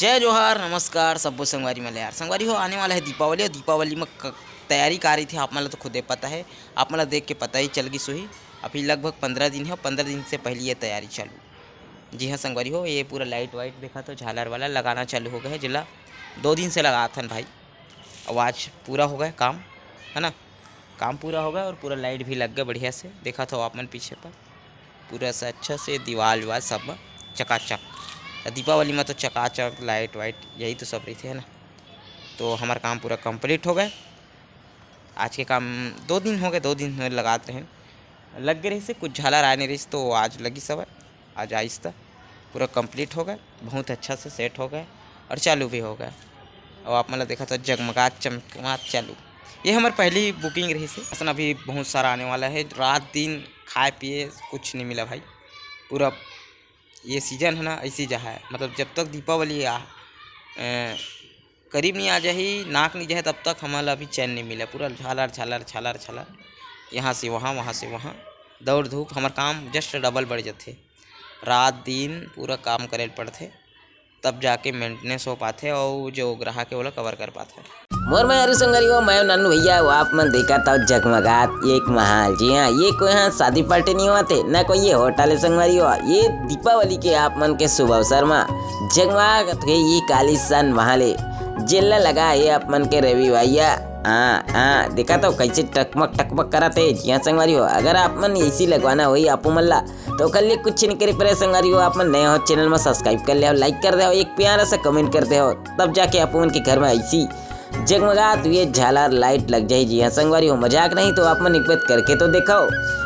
जय जोहार नमस्कार सब्बो संगवारी मन यार संगवारी हो आने वाला है दीपावली और दीपावली में तैयारी कर रही थी आप मन तो खुदे पता है। आप मन देख के पता ही चल गई सोही। अभी लगभग 15 दिन है, 15 दिन से पहले ये तैयारी चालू। जी हाँ संगवारी हो, ये पूरा लाइट वाइट देखा तो झालर वाला लगाना चालू हो गया है। जिला 2 दिन से लगा था भाई, अब आज पूरा हो गया काम, है ना। काम पूरा हो गया और पूरा लाइट भी लग गया बढ़िया से। देखा था आप मन पीछे पर पूरा से अच्छा से दीवार विवार सब चकाचक। दीपावली में तो चकाचक लाइट वाइट यही तो सब रही थी, है ना। तो हमारा काम पूरा कंप्लीट हो गए। आज के काम 2 दिन हो गए, 2 दिन लगाते हैं लग गए रही से। कुछ झालर आने रही तो आज लगी सब, आज आहिस्ता पूरा कंप्लीट हो गए, बहुत अच्छा से सेट हो गए और चालू भी हो गए। और आप मतलब देखा तो जगमगात चमकमात चालू। ये हमारी पहली बुकिंग रही से। असन अभी बहुत सारा आने वाला है। रात दिन खाए पिए कुछ नहीं मिला भाई। पूरा ये सीजन है ना ऐसी जहाँ है, मतलब जब तक दीपावली करीब नहीं आ जाए, नाक नहीं जाए, तब तक हमारा अभी चैन नहीं मिला। पूरा झालर झालर झालर झालर, यहाँ से वहाँ से वहाँ दौड़ धूप। हमारा काम जस्ट डबल बढ़ जाते। रात दिन पूरा काम करे पड़ते, तब जाके मेंटेनेंस हो पाते और जो ग्राहक है वो लोग कवर कर पाते। मोर मैं अरु संगरी हो, मैं नानू भैया वो आप मन देखा था जगमगात एक महल। जी हाँ, ये कोई यहाँ शादी पार्टी नहीं हुआ थे ना, कोई ये होटल है संगवारी हो। ये दीपावली के आप मन के शुभ अवसर में जगमगात के ये कालीसान महल है। जेला लगा है आप मन के रवि भैया। हाँ देखा तो कैसे टकमक टकमक करा थे। जी हाँ संगवारी हो, अगर आप मन ऐसी लगवाना हुई आपू मल्ला तो कल लिए कुछ नहीं करे पड़े संगवारी हो। आप मन नए हो चैनल में सब्सक्राइब कर ले हो, लाइक कर दे हो, एक प्यारा सा कमेंट करते हो, तब जाके आप मन के घर में ऐसी जगमगात हुए झालर लाइट लग जाए। जी हाँ संगवारी हो, मजाक नहीं तो आप मन एक बात करके तो देखो,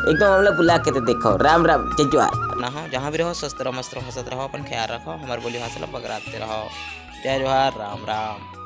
एकदम हमला बुला के तो देखो। राम राम जय जोहार। ना हो जहाँ भी रहो स्वस्थ रहो, मस्त रहो, हंसत रहो, अपन ख्याल रखो, हमारे बोली हंसला पकड़ाते रहो। जय जोहार, राम राम।